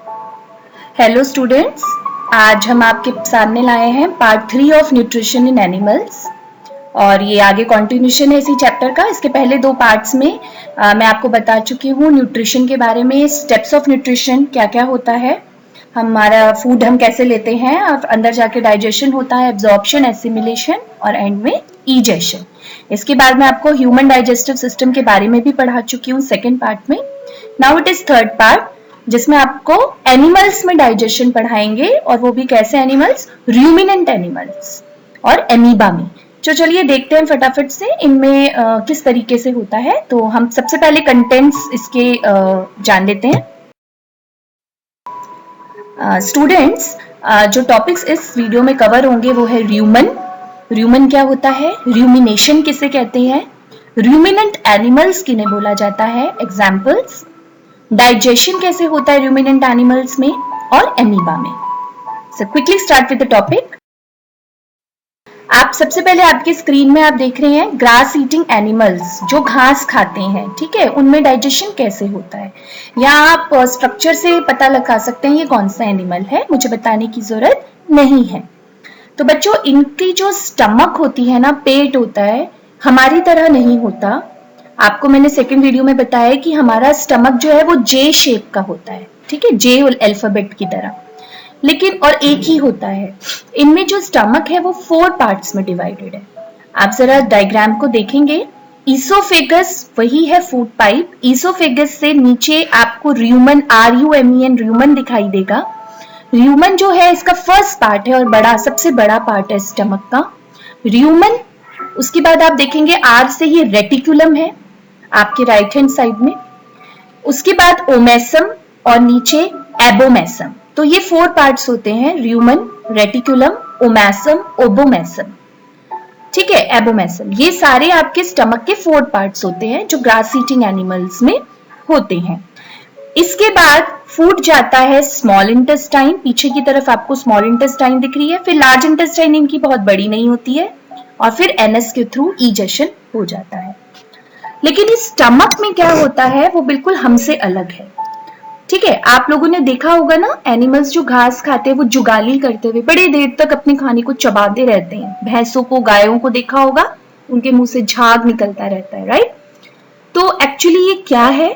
Hello students, आज हम आपके सामने लाए हैं part 3 of nutrition in animals और ये आगे कंटिन्यूशन है इसी चैप्टर का। इसके पहले 2 पार्ट्स में मैं आपको बता चुकी हूँ न्यूट्रिशन के बारे में, स्टेप्स ऑफ न्यूट्रिशन क्या क्या होता है, हमारा फूड हम कैसे लेते हैं और अंदर जाके डाइजेशन होता है, एब्जॉर्प्शन, एसिमिलेशन और एंड में इजेशन। इसके बाद मैं आपको ह्यूमन डाइजेस्टिव सिस्टम के बारे में भी पढ़ा चुकी हूँ सेकेंड पार्ट में। Now it is third part जिसमें आपको एनिमल्स में डाइजेशन पढ़ाएंगे और वो भी कैसे एनिमल्स, रूमिनेंट एनिमल्स और एमीबा में। तो चलिए देखते हैं फटाफट से इनमें किस तरीके से होता है। तो हम सबसे पहले कंटेंट्स इसके जान लेते हैं। स्टूडेंट्स, जो टॉपिक्स इस वीडियो में कवर होंगे वो है र्यूमन। र्यूमन क्या होता है, र्यूमिनेशन किसे कहते हैं, रूमिनेंट एनिमल्स किन्हें बोला जाता है, एग्जाम्पल्स, डाइजेशन कैसे होता है रूमिनेंट एनिमल्स में और एमीबा में। So quickly start with the topic. आप सबसे पहले आपकी स्क्रीन में आप देख रहे हैं ग्रास ईटिंग एनिमल्स जो घास खाते हैं, ठीक है, उनमें डाइजेशन कैसे होता है। या आप स्ट्रक्चर से पता लगा सकते हैं ये कौन सा एनिमल है, मुझे बताने की जरूरत नहीं है। तो बच्चों, इनकी जो स्टमक होती है ना, पेट होता है, हमारी तरह नहीं होता। आपको मैंने सेकंड वीडियो में बताया कि हमारा स्टमक जो है वो जे शेप का होता है, ठीक है, जे अल्फाबेट की तरह, लेकिन और एक ही होता है। इनमें जो स्टमक है वो 4 पार्ट्स में डिवाइडेड है। आप जरा डायग्राम को देखेंगे, ईसोफेगस वही है फूड पाइप, ईसोफेगस से नीचे आपको र्यूमन, RUMEN र्यूमन दिखाई देगा। र्यूमन जो है इसका फर्स्ट पार्ट है और बड़ा, सबसे बड़ा पार्ट है स्टमक का, र्यूमन। उसके बाद आप देखेंगे आर से ही रेटिकुलम है आपके राइट हैंड साइड में, उसके बाद ओमेसम और नीचे एबोमेसम। तो ये 4 पार्ट्स होते हैं, र्यूमन, रेटिकुलम, ओमेसम, ओबोमेसम, ठीक है, एबोमेसम। ये सारे आपके स्टमक के 4 पार्ट्स होते हैं जो ग्रास ईटिंग एनिमल्स में होते हैं। इसके बाद फूड जाता है स्मॉल इंटेस्टाइन, पीछे की तरफ आपको स्मॉल इंटेस्टाइन दिख रही है, फिर लार्ज इंटेस्टाइन इनकी बहुत बड़ी नहीं होती है और फिर एनएस के थ्रू इजेशन हो जाता है। लेकिन इस स्टमक में क्या होता है वो बिल्कुल हमसे अलग है, ठीक है। आप लोगों ने देखा होगा ना, एनिमल्स जो घास खाते हैं वो जुगाली करते हुए बड़े देर तक अपने खाने को चबाते रहते हैं। भैंसों को, गायों को देखा होगा, उनके मुंह से झाग निकलता रहता है, राइट। तो एक्चुअली ये क्या है,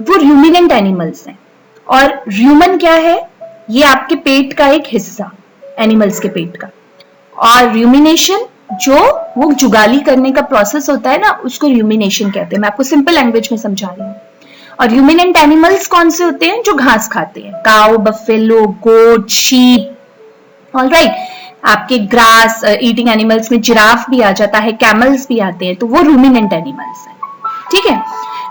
वो रूमिनेंट एनिमल्स हैं। और र्यूमन क्या है, ये आपके पेट का एक हिस्सा, एनिमल्स के पेट का। और रूमिनेशन जो वो जुगाली करने का प्रोसेस होता है ना, उसको रूमिनेशन कहते हैं। मैं आपको सिंपल लैंग्वेज में समझा रही हूँ। और रूमिनेंट एनिमल्स कौन से होते हैं, जो घास खाते हैं, काउ, बफेलो, गोट, शीप, ऑलराइट। आपके ग्रास ईटिंग एनिमल्स में जिराफ भी आ जाता है, कैमल्स भी आते हैं, तो वो रूमिनेंट एनिमल्स है, ठीक है।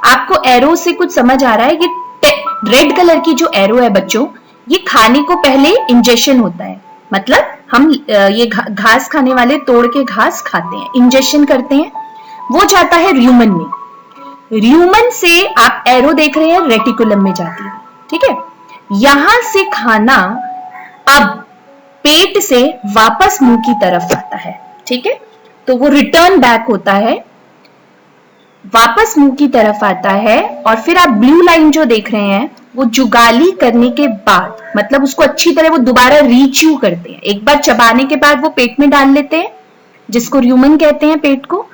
आपको एरो से कुछ समझ आ रहा है, ये रेड कलर की जो एरो है बच्चों, ये खाने को पहले इंजेक्शन होता है, मतलब हम ये घास खाने वाले तोड़ के घास खाते हैं, इंजेक्शन करते हैं, वो जाता है र्यूमन में। र्यूमन से आप एरो देख रहे हैं, रेटिकुलम में जाती है, ठीक है। यहां से खाना अब पेट से वापस मुंह की तरफ आता है, ठीक है। तो वो रिटर्न बैक होता है, वापस मुंह की तरफ आता है। और फिर आप ब्लू लाइन जो देख रहे हैं, वो जुगाली करने के बाद, मतलब उसको अच्छी तरह वो दोबारा रीच्यू करते हैं। एक बार चबाने के बाद वो पेट में डाल लेते हैं, जिसको र्यूमन कहते हैं, पेट को।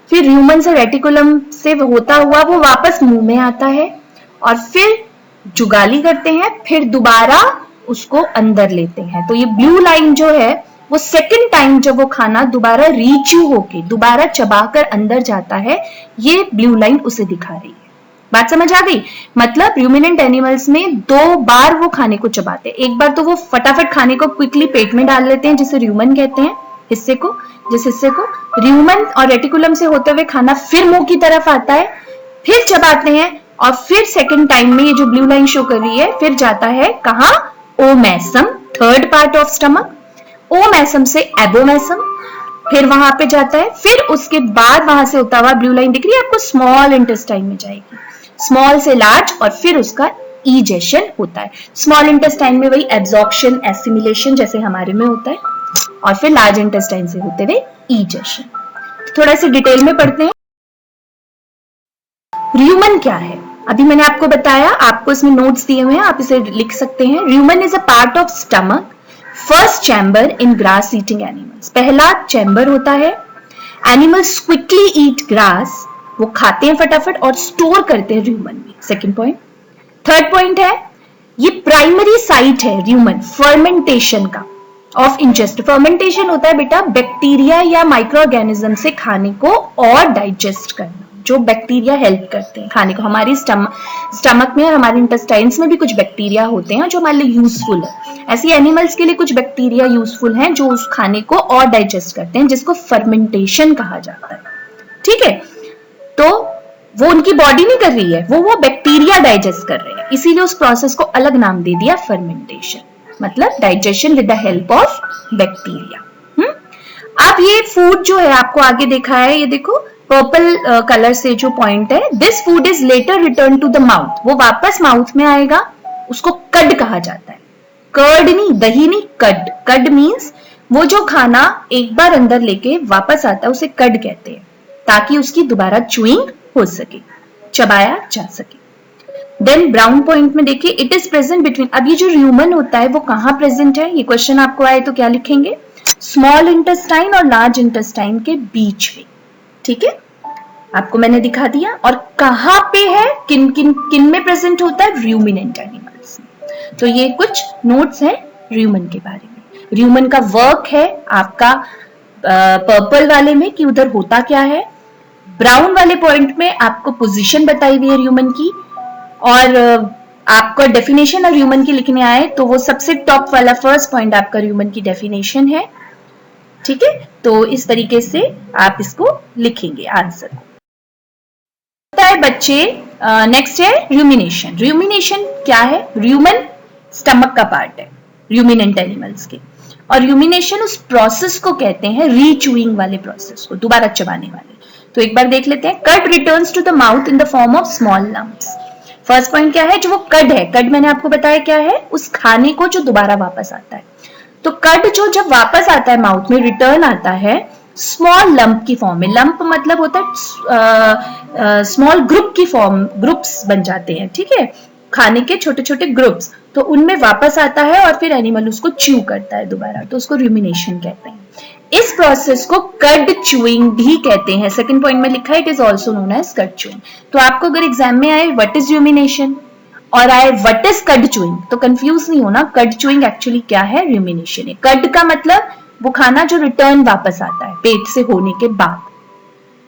फिर र्यूमन से, रेटिकुलम से होता हुआ वो वापस मुंह में आता है और फिर जुगाली करते हैं, फिर दोबारा उसको अंदर लेते हैं। तो ये ब्लू लाइन जो है वो सेकंड टाइम जब वो खाना दोबारा रीच्यू होके दोबारा चबाकर अंदर जाता है, ये ब्लू लाइन उसे दिखा रही है। बात समझ आ गई। मतलब रूमिनेंट एनिमल्स में 2 बार वो खाने को चबाते हैं। एक बार तो वो फटाफट खाने को क्विकली पेट में डाल लेते हैं, जिसे र्यूमन कहते हैं, हिस्से को, जिस हिस्से को र्यूमन और रेटिकुलम से होते हुए खाना फिर मुंह की तरफ आता है, फिर चबाते हैं और फिर सेकंड टाइम में ये जो ब्लू लाइन शो कर रही है, फिर जाता है कहां, omasum, third part of stomach. Omasum से एबोमेसम, फिर वहां पे जाता है, फिर उसके बाद वहां से होता हुआ ब्लू लाइन दिख रही है आपको, स्मॉल इंटेस्टाइन में जाएगी, स्मॉल से लार्ज, और फिर उसका इजेशन होता है। स्मॉल इंटेस्टाइन में वही एब्जॉर्प्शन, एसिमिलेशन जैसे हमारे में होता है, और फिर लार्ज इंटेस्टाइन से होते हुए इजेशन। थोड़ा सा डिटेल में पढ़ते हैं। र्यूमन क्या है, अभी मैंने आपको बताया, आपको इसमें नोट्स दिए हुए हैं, आप इसे लिख सकते हैं। र्यूमन is a part of stomach, first chamber in grass eating animals. पहला चैम्बर होता है। एनिमल्स क्विकली ईट ग्रास, वो खाते हैं फटाफट और स्टोर करते हैं र्यूमन में। Second point. थर्ड पॉइंट है, ये प्राइमरी साइट है र्यूमन फर्मेंटेशन का ऑफ इंजेस्ट। फर्मेंटेशन होता है बेटा बैक्टीरिया या माइक्रो ऑर्गेनिज्म से खाने को और डाइजेस्ट करना, जो बैक्टीरिया हेल्प करते हैं खाने को। हमारी स्टमक में और हमारे इंटेस्टाइन्स में भी कुछ बैक्टीरिया होते हैं जो हमारे लिए यूजफुल है। ऐसी एनिमल्स के लिए कुछ बैक्टीरिया यूजफुल हैं जो उस खाने को और डाइजेस्ट करते हैं, जिसको फर्मेंटेशन कहा जाता है। ठीक है, तो वो उनकी बॉडी नहीं कर रही है, वो बैक्टीरिया डाइजेस्ट कर रहे हैं, इसीलिए उस प्रोसेस को अलग नाम दे दिया फर्मेंटेशन, मतलब digestion with the help of bacteria. अब ये फूड जो है आपको आगे देखा है, ये देखो पर्पल कलर से जो पॉइंट है, this food is later return to the mouth, वो वापस माउथ में आएगा, उसको कड कहा जाता है। कर्ड नहीं, दही नहीं, कड। कड मीन्स वो जो खाना एक बार अंदर लेके वापस आता है उसे कड कहते हैं, ताकि उसकी दोबारा च्यूइंग हो सके, चबाया जा सके। देन ब्राउन पॉइंट में देखिए, इट इज प्रेजेंट बिटवीन। अब ये जो र्यूमन होता है वो कहां प्रेजेंट है, ये क्वेश्चन आपको आए तो क्या लिखेंगे, स्मॉल इंटेस्टाइन और लार्ज इंटेस्टाइन के बीच में। ठीक है, आपको मैंने दिखा दिया। और कहां पे है, किन में प्रेजेंट होता है, र्यूमिनेंट एनिमल्स में। तो ये कुछ नोट्स हैं र्यूमन के बारे में। र्यूमन का वर्क है आपका पर्पल वाले में कि उधर होता क्या है, ब्राउन वाले पॉइंट में आपको पोजीशन बताई हुई है ह्यूमन की, और आपको डेफिनेशन ऑफ ह्यूमन की लिखने आए तो वो सबसे टॉप वाला फर्स्ट पॉइंट आपका ह्यूमन की डेफिनेशन है। ठीक है, तो इस तरीके से आप इसको लिखेंगे आंसर। है बच्चे, नेक्स्ट है र्यूमिनेशन। र्यूमिनेशन क्या है, र्यूमन स्टमक का पार्ट है र्यूमिनेंट एनिमल्स के, और र्यूमिनेशन उस प्रोसेस को कहते हैं, रीचूइंग वाले प्रोसेस को, दोबारा चबाने वाले। तो एक बार देख लेते हैं। Cud returns to the mouth in the form of small lumps. First point क्या है, जो वो कड है, कड मैंने आपको बताया क्या है, उस खाने को जो दोबारा वापस आता है। तो कड जो जब वापस आता है माउथ में, रिटर्न आता है स्मॉल लंप की फॉर्म में। लंप मतलब होता है स्मॉल ग्रुप की फॉर्म, ग्रुप्स बन जाते हैं। ठीक है, खाने के छोटे छोटे ग्रुप्स, तो उनमें वापस आता है और फिर एनिमल उसको च्यू करता है दोबारा, तो उसको र्यूमिनेशन कहते हैं। इस प्रोसेस को कड च्यूइंग भी कहते हैं। सेकंड पॉइंट में लिखा है it is also known as cud chewing. तो आपको अगर एग्जाम में आए व्हाट इज र्यूमिनेशन और आए व्हाट इज कड च्यूइंग, तो कंफ्यूज नहीं होना। कड च्यूइंग एक्चुअली क्या है, र्यूमिनेशन है। कड का मतलब वो खाना जो रिटर्न वापस आता है पेट से होने के बाद।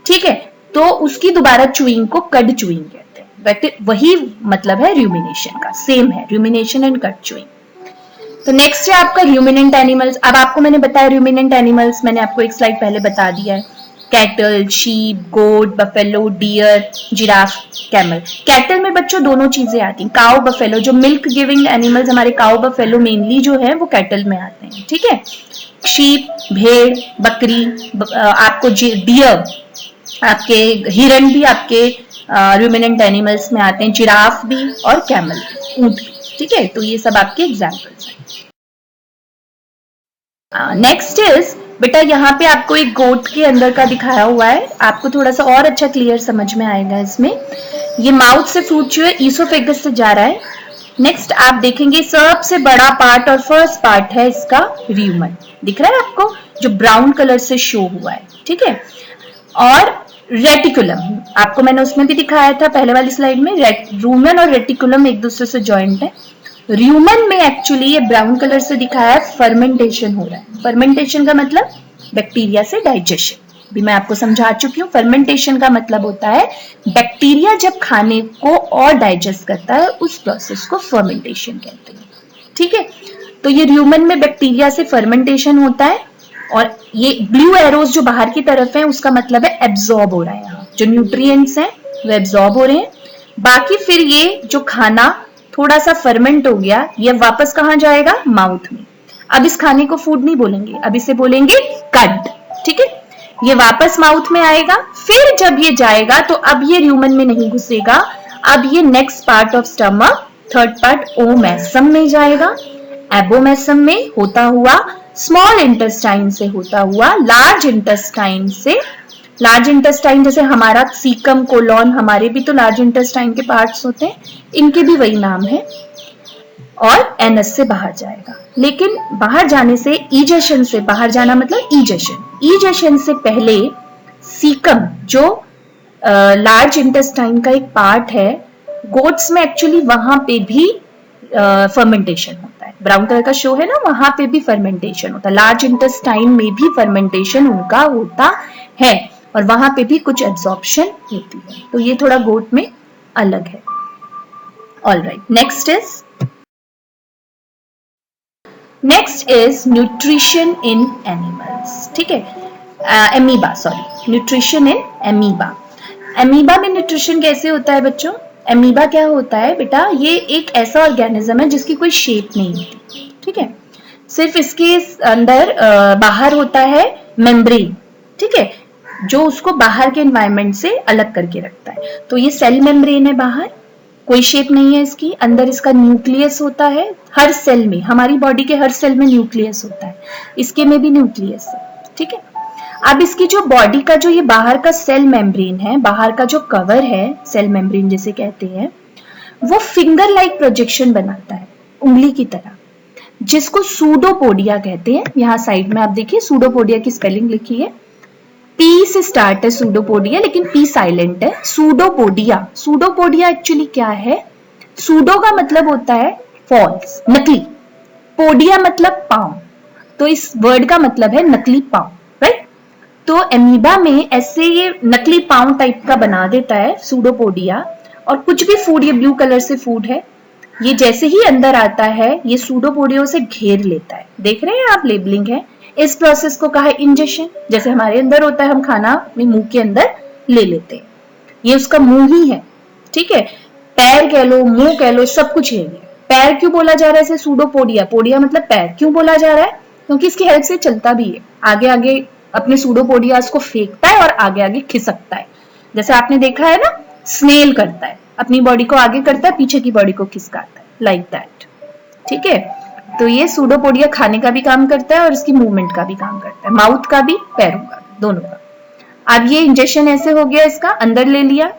ठीक है, तो उसकी दोबारा च्यूइंग को कड च्यूइंग कहते हैं। वही मतलब है र्यूमिनेशन का, सेम है र्यूमिनेशन एंड कड च्यूइंग। तो नेक्स्ट है आपका र्यूमिनेंट एनिमल्स। अब आपको मैंने बताया र्यूमिनेंट एनिमल्स, मैंने आपको एक स्लाइड पहले बता दिया है। Cattle, sheep, goat, buffalo, deer, giraffe, camel. Cattle में बच्चों दोनों चीजें आती हैं, काउ, बफेलो। जो मिल्क गिविंग एनिमल्स हमारे काउ, बफेलो मेनली जो है वो कैटल में आते हैं। ठीक है, शीप, भेड़, बकरी, आपको डियर, आपके हिरन भी आपके र्यूमिनेंट एनिमल्स में आते हैं, जिराफ भी और कैमल, ऊंट भी। ठीक है, तो ये सब आपके एग्जाम्पल्स हैं। नेक्स्ट इज बेटा, यहाँ पे आपको एक गोट के अंदर का दिखाया हुआ है, आपको थोड़ा सा और अच्छा क्लियर समझ में आएगा इसमें। ये माउथ से फ्रूट जो है ईसोफेगस से जा रहा है। नेक्स्ट आप देखेंगे सबसे बड़ा पार्ट और फर्स्ट पार्ट है इसका र्यूमन, दिख रहा है आपको, जो ब्राउन कलर से शो हुआ है। ठीक है, और रेटिकुलम आपको मैंने उसमें भी दिखाया था पहले वाली स्लाइड में। र्यूमन और रेटिकुलम एक दूसरे से जॉइंट है। र्यूमन में एक्चुअली ये ब्राउन कलर से दिखाया है, फर्मेंटेशन हो रहा है। फर्मेंटेशन का मतलब बैक्टीरिया से डाइजेशन, भी मैं आपको समझा चुकी हूँ। फर्मेंटेशन का मतलब होता है बैक्टीरिया जब खाने को और डाइजेस्ट करता है, उस प्रोसेस को फर्मेंटेशन कहते हैं। ठीक है, तो ये र्यूमन में बैक्टीरिया से फर्मेंटेशन होता है, और ये ब्लू एरोज जो बाहर की तरफ है उसका मतलब है एब्जॉर्ब हो रहा है। यहाँ जो न्यूट्रिएंट्स हैं वो एब्जॉर्ब हो रहे हैं। बाकी फिर ये जो खाना थोड़ा सा फर्मेंट हो गया, ये वापस कहाँ जाएगा, माउथ में। अब इस खाने को फूड नहीं बोलेंगे, अब इसे बोलेंगे कड। ठीक है, ये वापस माउथ में आएगा। फिर जब ये जाएगा तो अब ये र्यूमन में नहीं घुसेगा, अब ये next part of stomach, third part omasum में जाएगा। एबोमेसम में होता हुआ स्मॉल इंटेस्टाइन से होता हुआ लार्ज इंटेस्टाइन से लार्ज इंटेस्टाइन जैसे हमारा सीकम, कोलोन, हमारे भी तो लार्ज इंटेस्टाइन के पार्ट्स होते हैं, इनके भी वही नाम है। और एनस से बाहर जाएगा, लेकिन बाहर जाने से, इजेशन से बाहर जाना मतलब इजेशन से पहले सीकम जो लार्ज इंटेस्टाइन का एक पार्ट है, गोट्स में एक्चुअली वहां पे भी फर्मेंटेशन होता है। ब्राउन कलर का शो है ना, वहां पे भी फर्मेंटेशन होता है। लार्ज इंटेस्टाइन में भी फर्मेंटेशन उनका होता है और वहां पे भी कुछ एब्जॉर्प्शन होती है। तो ये थोड़ा गोट में अलग है। Alright, next is nutrition in animals. ठीक है, amoeba, sorry, nutrition in amoeba. Amoeba में न्यूट्रिशन कैसे होता है बच्चों? एमीबा क्या होता है बेटा, ये एक ऐसा ऑर्गेनिज्म है जिसकी कोई शेप नहीं होती। ठीक है, सिर्फ इसके अंदर बाहर होता है मेम्ब्रेन, ठीक है, जो उसको बाहर के एनवायरनमेंट से अलग करके रखता है। तो ये सेल मेम्ब्रेन है, बाहर कोई शेप नहीं है इसकी, अंदर इसका न्यूक्लियस होता है। हर सेल में, हमारी बॉडी के हर सेल में न्यूक्लियस होता है, इसके में भी न्यूक्लियस है। ठीक है, अब इसकी जो बॉडी का जो ये बाहर का सेल मेम्ब्रेन है, बाहर का जो कवर है, सेल मेम्ब्रेन जिसे कहते हैं, वो फिंगर लाइक प्रोजेक्शन बनाता है, उंगली की तरह, जिसको सूडोपोडिया कहते हैं। यहाँ साइड में आप देखिए सूडोपोडिया की स्पेलिंग लिखी है, पी से स्टार्ट है सूडोपोडिया, लेकिन पी साइलेंट है। सूडोपोडिया एक्चुअली क्या है? सूडो का मतलब होता है फॉल्स, नकली, पोडिया मतलब पांव, तो इस वर्ड का मतलब है नकली पांव, राइट। तो एमीबा में ऐसे ये नकली पांव टाइप का बना देता है सूडोपोडिया, और कुछ भी फूड, ये ब्लू कलर से फूड है, ये जैसे ही अंदर आता है ये सूडोपोडिया से घेर लेता है। देख रहे हैं आप, लेबलिंग है। इस प्रोसेस को कहा है इंजेक्शन। जैसे हमारे अंदर होता है, हम खाना अपने मुंह के अंदर ले लेते हैं, ये उसका मुंह ही है। ठीक है, पैर कह लो, मुंह कह लो, सब कुछ है। पैर क्यों बोला जा रहा है इसे सूडोपोडिया? पोडिया मतलब पैर, क्यों बोला जा रहा है? क्योंकि इसकी हेल्प से चलता भी है, आगे आगे अपने सूडोपोडियास को फेंकता है और आगे आगे खिसकता है। जैसे आपने देखा है ना, स्नेल करता है, अपनी बॉडी को आगे करता है, पीछे की बॉडी को खिसकाता है, लाइक दैट। ठीक है, तो ये सूडोपोडिया खाने का भी काम करता है और इसकी मूवमेंट का भी काम करता है, माउथ का भी, पैरों का भी, दोनों का। अब ये इंजेक्शन ऐसे हो गया, इसका अंदर ले लिया,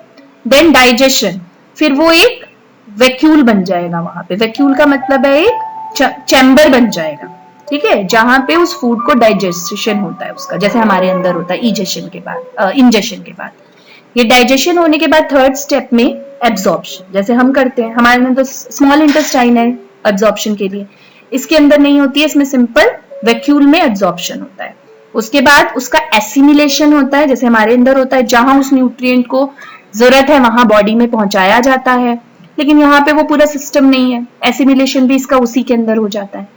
देन डाइजेशन, फिर वो एक वैक्यूल बन जाएगा। वहां पे वैक्यूल का मतलब है एक चैम्बर बन जाएगा, ठीक है, जहां पे उस फूड को डाइजेशन होता है उसका, जैसे हमारे अंदर होता है इंजेक्शन के बाद। ये डाइजेशन होने के बाद थर्ड स्टेप में एब्जॉर्प्शन, जैसे हम करते हैं, हमारे अंदर तो स्मॉल इंटेस्टाइन है एब्जॉर्प्शन के लिए, इसके अंदर नहीं होती है, इसमें सिंपल वैक्यूल में एब्जॉर्प्शन होता है। उसके बाद उसका एसिमिलेशन होता है, जैसे हमारे अंदर होता है, जहां उस न्यूट्रिएंट को जरूरत है वहां बॉडी में पहुंचाया जाता है, लेकिन यहाँ पे वो पूरा सिस्टम नहीं है, एसिमिलेशन भी इसका उसी के अंदर हो जाता है।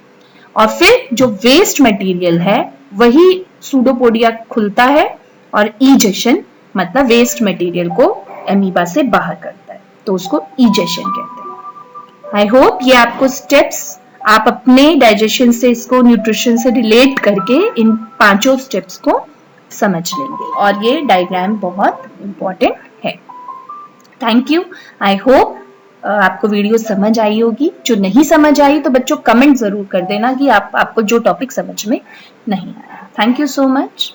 और फिर जो वेस्ट मटेरियल है वही सूडोपोडिया खुलता है और इजेशन मतलब वेस्ट मटेरियल को एमीबा से बाहर करता है, तो उसको इजेशन कहते हैं। आई होप ये आपको स्टेप्स, आप अपने डाइजेशन से, इसको न्यूट्रिशन से रिलेट करके इन 5 स्टेप्स को समझ लेंगे, और ये डायग्राम बहुत इंपॉर्टेंट है। Thank you. आई होप आपको वीडियो समझ आई होगी। जो नहीं समझ आई तो बच्चों कमेंट जरूर कर देना कि आपको जो टॉपिक समझ में नहीं आया। Thank you so much.